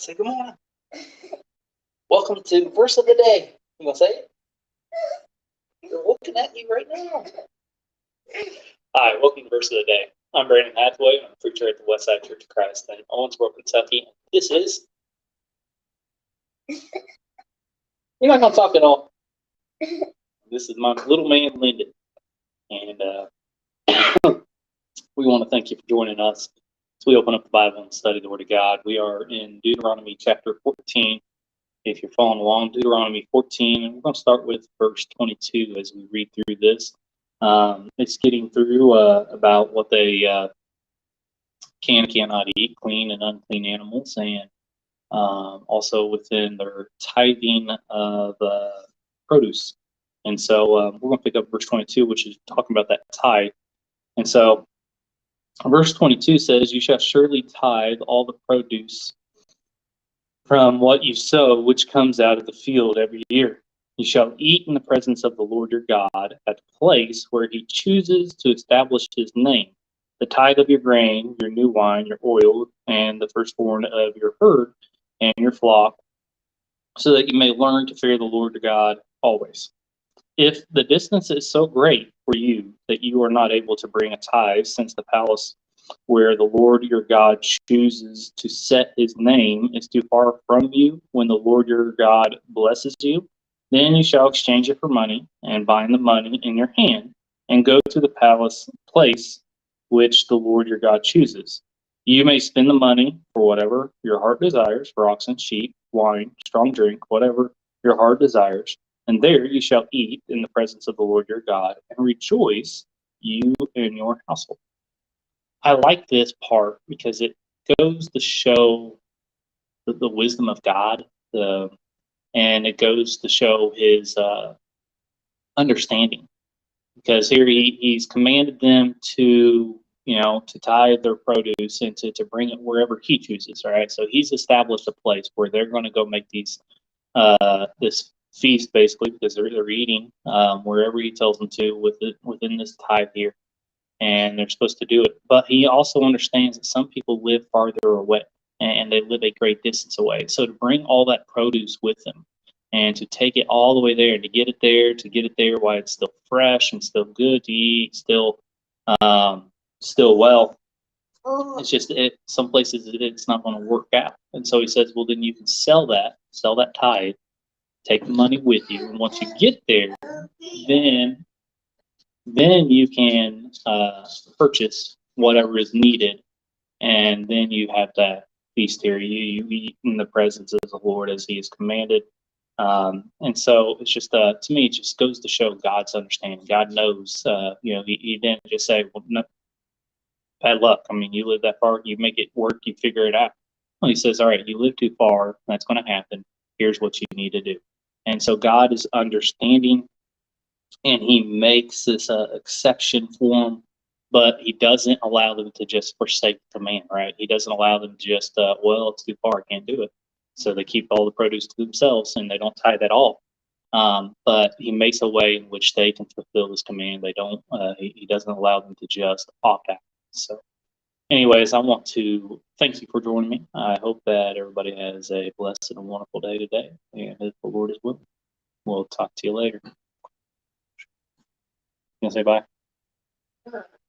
Say good morning. Welcome to verse of the day. You gonna say it? They're looking at you right now. Hi, welcome to verse of the day. I'm Brandon Hathaway. I'm a preacher at the Westside Church of Christ in Owensboro, Kentucky. This is. You're not gonna talk at all. This is my little man, Lyndon, and we want to thank you for joining us as we open up the Bible and study the Word of God. We are in Deuteronomy chapter 14. If you're following along, Deuteronomy 14, and we're going to start with verse 22 as we read through this. It's getting through about what they cannot eat, clean and unclean animals, and also within their tithing of produce. And so we're going to pick up verse 22, which is talking about that tithe. And so verse 22 says, "You shall surely tithe all the produce from what you sow, which comes out of the field every year. You shall eat in the presence of the Lord your God at the place where he chooses to establish his name. The tithe of your grain, your new wine, your oil, and the firstborn of your herd and your flock, so that you may learn to fear the Lord your God always. If the distance is so great for you that you are not able to bring a tithe, since the palace where the Lord your God chooses to set his name is too far from you when the Lord your God blesses you, then you shall exchange it for money and bind the money in your hand and go to the palace place which the Lord your God chooses. You may spend the money for whatever your heart desires, for oxen, sheep, wine, strong drink, whatever your heart desires. And there you shall eat in the presence of the Lord your God and rejoice, you and your household." I like this part because it goes to show the wisdom of God, and it goes to show his understanding. Because here he's commanded them to, to tithe their produce and to bring it wherever he chooses. All right, so he's established a place where they're going to go make these this feast basically, because they're eating wherever he tells them to within this tithe here. And they're supposed to do it. But he also understands that some people live farther away and they live a great distance away. So to bring all that produce with them and to take it all the way there and to get it there while it's still fresh and still good to eat, still well, it's just some places it's not going to work out. And so he says, well, then you can sell that tithe, take the money with you, and once you get there, then you can purchase whatever is needed, and then you have that feast here. You eat in the presence of the Lord as he has commanded. And so it's just, to me, it just goes to show God's understanding. God knows, he didn't just say, well, no, bad luck. I mean, you live that far, you make it work, you figure it out. Well, he says, all right, you live too far, that's going to happen. Here's what you need to do. And so God is understanding, and he makes this exception for them, but he doesn't allow them to just forsake the command, right? He doesn't allow them to just, well, it's too far, I can't do it. So they keep all the produce to themselves and they don't tithe at all. But he makes a way in which they can fulfill this command. They don't. He doesn't allow them to just opt out. So, anyways, I want to thank you for joining me. I hope that everybody has a blessed and wonderful day today, and if the Lord is willing, we'll talk to you later. You gonna say bye?